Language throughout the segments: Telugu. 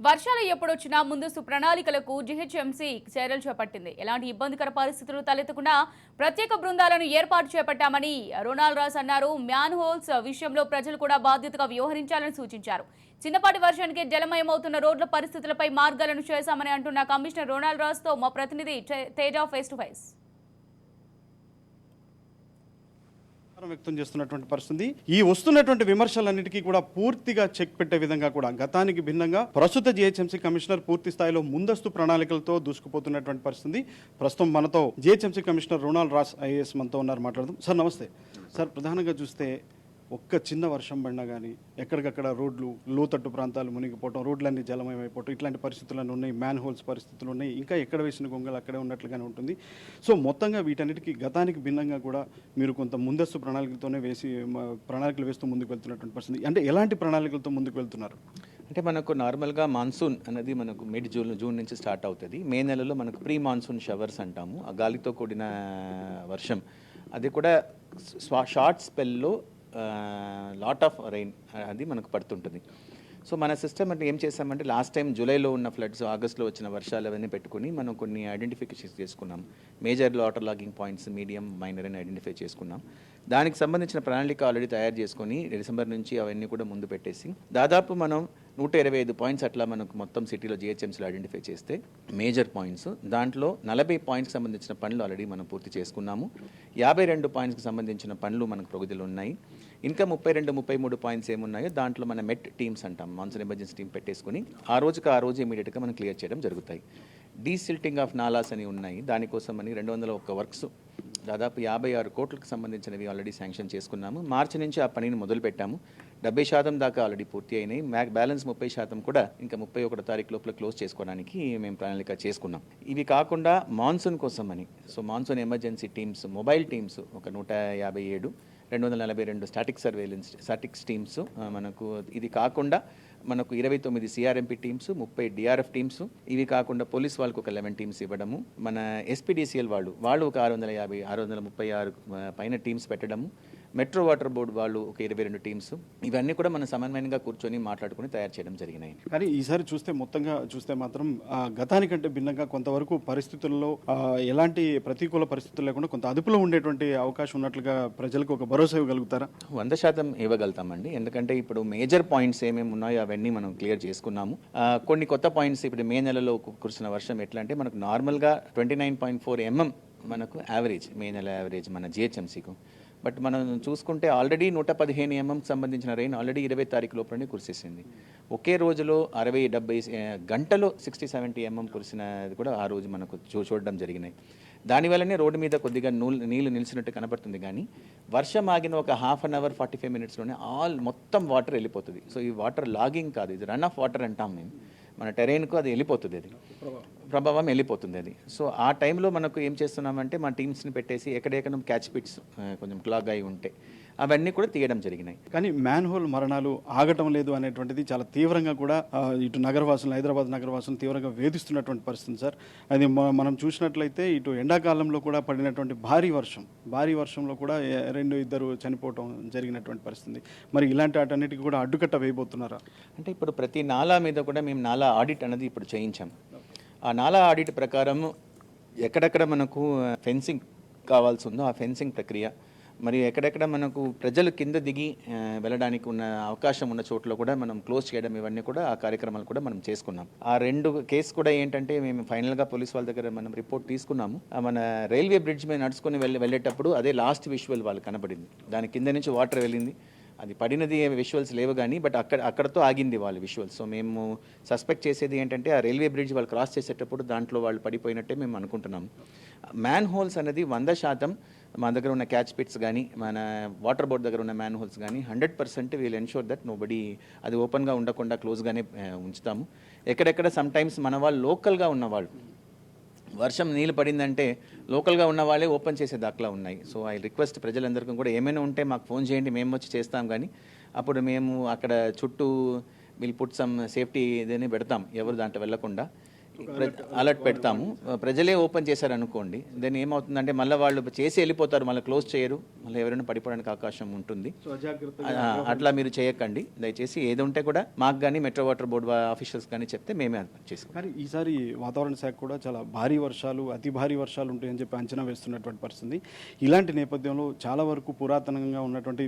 వర్షాలు ఎప్పుడొచ్చినా ముందస్తు ప్రణాళికలకు జీహెచ్ఎంసీ చర్యలు చేపట్టింది. ఎలాంటి ఇబ్బందికర పరిస్థితులు తలెత్తకుండా ప్రత్యేక బృందాలను ఏర్పాటు చేపట్టామని రొనాల్డ్ రాస్ అన్నారు. మ్యాన్ హోల్స్ విషయంలో ప్రజలు కూడా బాధ్యతగా వ్యవహరించాలని సూచించారు. చిన్నపాటి వర్షానికి జలమయమవుతున్న రోడ్ల పరిస్థితులపై మార్గాలను చేశామని అంటున్న కమిషనర్ రొనాల్డ్ రాస్ తో మా ప్రతినిధి తేజ ఫేస్ టు ఫేస్. వ్యక్తం చేస్తున్నటువంటి పరిస్థితి. ఈ వస్తున్నటువంటి విమర్శలన్నిటికీ కూడా పూర్తిగా చెక్ పెట్టే విధంగా కూడా గతానికి భిన్నంగా ప్రస్తుత జిహెచ్ఎంసీ కమిషనర్ పూర్తి స్థాయిలో ముందస్తు ప్రణాళికలతో దూసుకుపోతున్నటువంటి పరిస్థితి. ప్రస్తుతం మనతో GHMC commissioner Ronald Ross IAS మనతో ఉన్నారు. మాట్లాడదాం. సార్ నమస్తే. సార్, ప్రధానంగా చూస్తే ఒక్క చిన్న వర్షం పడినా కానీ ఎక్కడికక్కడ రోడ్లు లోతట్టు ప్రాంతాలు మునిగిపోవటం, రోడ్లన్నీ జలమయమైపోవటం, ఇట్లాంటి పరిస్థితులను ఉన్నాయి. మ్యాన్ హోల్స్ పరిస్థితులు ఉన్నాయి. ఇంకా ఎక్కడ వేసిన గొంగలు అక్కడే ఉన్నట్లుగానే ఉంటుంది. సో మొత్తంగా వీటన్నిటికీ గతానికి భిన్నంగా కూడా మీరు కొంత ముందస్తు ప్రణాళికలతోనే ప్రణాళికలు వేస్తూ ముందుకు వెళ్తున్నటువంటి పరిస్థితి. అంటే ఎలాంటి ప్రణాళికలతో ముందుకు వెళ్తున్నారు? అంటే మనకు నార్మల్గా మాన్సూన్ అనేది మనకు మిడ్ జూన్ నుంచి స్టార్ట్ అవుతుంది. మే నెలలో మనకు ప్రీ మాన్సూన్ షవర్స్ అంటాము. ఆ గాలితో కూడిన వర్షం, అది కూడా షార్ట్ స్పెల్లో లాట్ ఆఫ్ రెయిన్ అది మనకు పడుతుంటుంది. సో మన సిస్టమ్ అంటే ఏం చేసామంటే లాస్ట్ టైం జూలైలో ఉన్న ఫ్లడ్స్, ఆగస్ట్లో వచ్చిన వర్షాలు అవన్నీ పెట్టుకుని మనం కొన్ని ఐడెంటిఫికేషన్ చేసుకున్నాం. Major water logging points, medium, minor అని ఐడెంటిఫై చేసుకున్నాం. దానికి సంబంధించిన ప్రణాళిక ఆల్రెడీ తయారు చేసుకొని డిసెంబర్ నుంచి అవన్నీ కూడా ముందు పెట్టేసి దాదాపు మనం 125 పాయింట్స్ అట్లా మనకు మొత్తం సిటీలో జిహెచ్ఎంసీలో ఐడెంటిఫై చేస్తే మేజర్ పాయింట్స్, దాంట్లో 40 పాయింట్స్కి సంబంధించిన పనులు ఆల్రెడీ మనం పూర్తి చేసుకున్నాము. 52 పాయింట్స్కి సంబంధించిన పనులు మనకు ప్రగతిలో ఉన్నాయి. ఇంకా 32-33 పాయింట్స్ ఏమున్నాయో దాంట్లో మన మెట్ టీమ్స్ అంటాం, మాన్సూన్ ఎమర్జెన్సీ టీం పెట్టేసుకుని ఆ రోజు ఇమీడియట్గా మనం క్లియర్ చేయడం జరుగుతాయి. డీసిల్టింగ్ ఆఫ్ నాలాస్ అని ఉన్నాయి. దానికోసం అని 201 వర్క్స్, దాదాపు 56 కోట్లకు సంబంధించినవి ఆల్రెడీ శాంక్షన్ చేసుకున్నాము. మార్చి నుంచి ఆ పనిని మొదలుపెట్టాము. 70% దాకా ఆల్రెడీ పూర్తి అయినాయి. బ్యాలెన్స్ 30% కూడా ఇంకా 31 తారీఖు లోపల క్లోజ్ చేసుకోవడానికి మేము ప్రణాళిక చేసుకున్నాం. ఇవి కాకుండా మాన్సూన్ కోసం అని, so monsoon emergency teams, mobile teams ఒక 157, 242 స్టాటిక్స్ టీమ్స్ మనకు. ఇది కాకుండా మనకు 29 సిఆర్ఎంపీ టీమ్స్, 30 డిఆర్ఎఫ్ టీమ్స్. ఇవి కాకుండా పోలీస్ వాళ్ళకు ఒక 11 టీమ్స్ ఇవ్వడము, మన ఎస్పీడీసీఎల్ వాళ్ళు ఒక 650, 636 పైన టీమ్స్ పెట్టడము, మెట్రో వాటర్ బోర్డు వాళ్ళు ఒక 22 టీమ్స్. ఇవన్నీ కూడా మనం సమన్వయంగా కూర్చొని మాట్లాడుకుని తయారు చేయడం జరిగినాయి. కానీ ఈసారి మొత్తంగా చూస్తే మాత్రం గతానికంటే భిన్నంగా కొంతవరకు పరిస్థితుల్లో ఎలాంటి ప్రతికూల పరిస్థితులు లేకుండా కొంత అదుపులో ఉండేటువంటి అవకాశం ఉన్నట్లుగా ప్రజలకు ఒక భరోసా ఇవ్వగలుగుతారా? 100% ఇవ్వగలుగుతామండి. ఎందుకంటే ఇప్పుడు మేజర్ పాయింట్స్ ఏమేమి ఉన్నాయో అవన్నీ మనం క్లియర్ చేసుకున్నాము. కొన్ని కొత్త పాయింట్స్, ఇప్పుడు మే నెలలో కురిసిన వర్షం ఎట్లా అంటే మనకు నార్మల్గా 29.4 mm మనకు యావరేజ్, మే నెల యావరేజ్ మన జిహెచ్ఎంసీకు. బట్ మనం చూసుకుంటే ఆల్రెడీ 115 mm సంబంధించిన రెయిన్ ఆల్రెడీ 20 తారీఖు లోపలనే కురిసేసింది. ఒకే రోజులో 60-70 గంటలో 60-70 mm కురిసినది కూడా ఆ రోజు మనకు చూడడం జరిగినాయి. దానివల్లనే రోడ్డు మీద కొద్దిగా నీళ్లు నిలిచినట్టు కనపడుతుంది. కానీ వర్షం ఆగిన ఒక హాఫ్ అన్ అవర్ 45 minutesలోనే మొత్తం వాటర్ వెళ్ళిపోతుంది. సో ఈ వాటర్ లాగింగ్ కాదు, ఇది రన్ ఆఫ్ వాటర్ అంటాం మేము. మన టెరైన్కు అది వెళ్ళిపోతుంది, అది ప్రభావం వెళ్ళిపోతుంది అది. సో ఆ టైంలో మనకు ఏం చేస్తున్నామంటే మా టీమ్స్ని పెట్టేసి ఎక్కడెక్కడ క్యాచ్ పిట్స్ కొంచెం క్లాగ్ అయి ఉంటే అవన్నీ కూడా తీయడం జరిగినాయి. కానీ మ్యాన్ హోల్ మరణాలు ఆగటం లేదు అనేటువంటిది చాలా తీవ్రంగా కూడా ఇటు నగరవాసులు, హైదరాబాద్ నగరవాసులు తీవ్రంగా వేధిస్తున్నటువంటి పరిస్థితి సార్. అది మనం చూసినట్లయితే ఇటు ఎండాకాలంలో కూడా పడినటువంటి భారీ వర్షంలో కూడా 2-2 చనిపోవటం జరిగినటువంటి పరిస్థితి. మరి ఇలాంటి వాటన్నిటికీ కూడా అడ్డుకట్ట వేయబోతున్నారా? అంటే ఇప్పుడు ప్రతి నాలా మీద కూడా మేము నాలా ఆడిట్ అనేది ఇప్పుడు చేయించాం. ఆ నాలా ఆడిట్ ప్రకారం ఎక్కడెక్కడ మనకు ఫెన్సింగ్ కావాల్సి ఉందో ఆ ఫెన్సింగ్ ప్రక్రియ, మరియు ఎక్కడెక్కడ మనకు ప్రజలు కింద దిగి వెళ్ళడానికి ఉన్న అవకాశం ఉన్న చోట్ల కూడా మనం క్లోజ్ చేయడం, ఇవన్నీ కూడా ఆ కార్యక్రమాలు కూడా మనం చేసుకున్నాం. ఆ 2 కేసు కూడా ఏంటంటే మేము ఫైనల్గా పోలీస్ వాళ్ళ దగ్గర మనం రిపోర్ట్ తీసుకున్నాము. మన రైల్వే బ్రిడ్జ్ మీద నడుచుకొని వెళ్ళేటప్పుడు అదే లాస్ట్ విజువల్ వాళ్ళు కనబడింది. దాని కింద నుంచి వాటర్ వెళ్ళింది, అది పడినది విజువల్స్ లేవు కానీ బట్ అక్కడతో ఆగింది వాళ్ళ విజువల్స్. సో మేము సస్పెక్ట్ చేసేది ఏంటంటే ఆ రైల్వే బ్రిడ్జ్ వాళ్ళు క్రాస్ చేసేటప్పుడు దాంట్లో వాళ్ళు పడిపోయినట్టే మేము అనుకుంటున్నాం. మ్యాన్ హోల్స్ అనేది 100% మా దగ్గర ఉన్న క్యాచ్ పిట్స్ కానీ మన వాటర్ బోర్డ్ దగ్గర ఉన్న మ్యాన్ హోల్స్ కానీ 100% వీల్ ఎన్షూర్ దట్ నోబడీ అది ఓపెన్గా ఉండకుండా క్లోజ్గానే ఉంచుతాము. ఎక్కడెక్కడ సమ్ టైమ్స్ మన వాళ్ళు లోకల్గా ఉన్నవాళ్ళు వర్షం నీళ్ళు పడిందంటే లోకల్గా ఉన్న వాళ్ళే ఓపెన్ చేసే దాఖలా ఉన్నాయి. సో ఐ రిక్వెస్ట్ ప్రజలందరికీ కూడా ఏమైనా ఉంటే మాకు ఫోన్ చేయండి, మేము వచ్చి చేస్తాం. కానీ అప్పుడు మేము అక్కడ చుట్టూ విల్ పుట్ సమ్ సేఫ్టీ ఇదని పెడతాం, ఎవరు దాంట్లో వెళ్లకుండా. అలర్ట్ పెడతాము. ప్రజలే ఓపెన్ చేశారనుకోండి, దెన్ ఏమవుతుందంటే మళ్ళీ వాళ్ళు చేసి వెళ్ళిపోతారు, మళ్ళీ క్లోజ్ చేయరు, మళ్ళీ ఎవరైనా పడిపోవడానికి అవకాశం ఉంటుంది. అట్లా మీరు చేయకండి దయచేసి. ఏది ఉంటే కూడా మాకు కానీ మెట్రో వాటర్ బోర్డు ఆఫీషియల్స్ కానీ చెప్తే మేమే చేసుకుంటాం. కానీ ఈసారి వాతావరణ శాఖ కూడా చాలా భారీ వర్షాలు, అతి భారీ వర్షాలు ఉంటాయని చెప్పి అంచనా వేస్తున్నటువంటి పరిస్థితి. ఇలాంటి నేపథ్యంలో చాలా వరకు పురాతనంగా ఉన్నటువంటి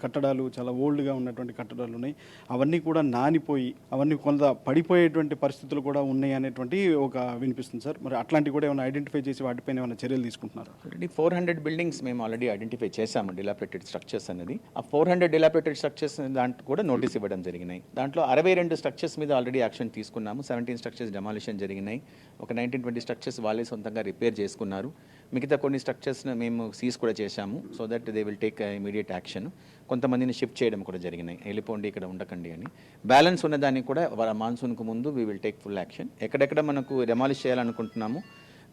కట్టడాలు, చాలా ఓల్డ్గా ఉన్నటువంటి కట్టడాలు ఉన్నాయి, అవన్నీ కూడా నానిపోయి అవన్నీ కొంత పడిపోయేటువంటి పరిస్థితులు కూడా ఉన్నాయి అనేటువంటి ఒక వినిపిస్తుంది సార్. మరి అట్లాంటివి కూడా ఏమైనా ఐడెంటిఫై చేసి వాటిపైన ఏమైనా చర్యలు తీసుకుంటున్నారు? ఆల్రెడీ 400 బిల్డింగ్స్ మేము ఆల్రెడీ ఐడెంటిఫై చేశాము, డిలాపిడేటెడ్ స్ట్రక్చర్స్ అనేది. ఆ 400 డిలాపిడేటెడ్ స్ట్రక్చర్స్ దాంట్లో కూడా నోటీస్ ఇవ్వడం జరిగినాయి. దాంట్లో 62 స్ట్రక్చర్స్ మీద ఆల్రెడీ యాక్షన్ తీసుకున్నాము. 17 స్ట్రక్చర్స్ డెమాలిషన్ జరిగినాయి. ఒక 19-20 స్ట్రక్చర్స్ వాళ్ళే సొంతంగా రిపేర్ చేసుకున్నారు. మిగతా కొన్ని స్ట్రక్చర్స్ని మేము సీజ్ కూడా చేశాము, so that they will take immediate action. కొంతమందిని షిఫ్ట్ చేయడం కూడా జరిగినాయి, వెళ్ళిపోండి ఇక్కడ ఉండకండి అని. బ్యాలెన్స్ ఉన్నదాన్ని కూడా మాన్సూన్కు ముందు we will take full action. ఎక్కడెక్కడ మనకు డెమాలిష్ చేయాలనుకుంటున్నాము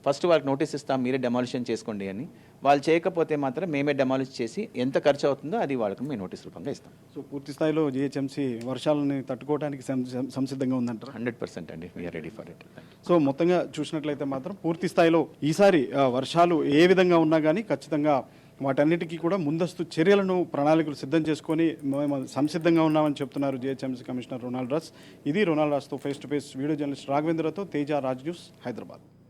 ఫస్ట్ వాళ్ళకి నోటీస్ ఇస్తాం, మీరే డెమాలిషన్ చేసుకోండి అని. వాళ్ళు చేయకపోతే మాత్రం మేమే డెమాలిష్ చేసి ఎంత ఖర్చు అవుతుందో అది వాళ్ళకి మేము నోటీస్ రూపంగా ఇస్తాం. సో పూర్తి స్థాయిలో జిహెచ్ఎంసీ వర్షాలని తట్టుకోవడానికి సంసిద్ధంగా ఉందంటారు? 100% అండి, we're ready for it. So మొత్తంగా చూసినట్లయితే మాత్రం పూర్తి స్థాయిలో ఈసారి వర్షాలు ఏ విధంగా ఉన్నా కానీ ఖచ్చితంగా వాటన్నిటికీ కూడా ముందస్తు చర్యలను, ప్రణాళికలు సిద్ధం చేసుకొని మేము సంసిద్ధంగా ఉన్నామని చెప్తున్నారు జిహెచ్ఎంసీ కమిషనర్ రొనాల్డ్ రాస్. ఇది రొనాల్డ్ రాస్తో face to face video journalist రాఘవేంద్రతో తేజ, రాజ్ న్యూస్, హైదరాబాద్.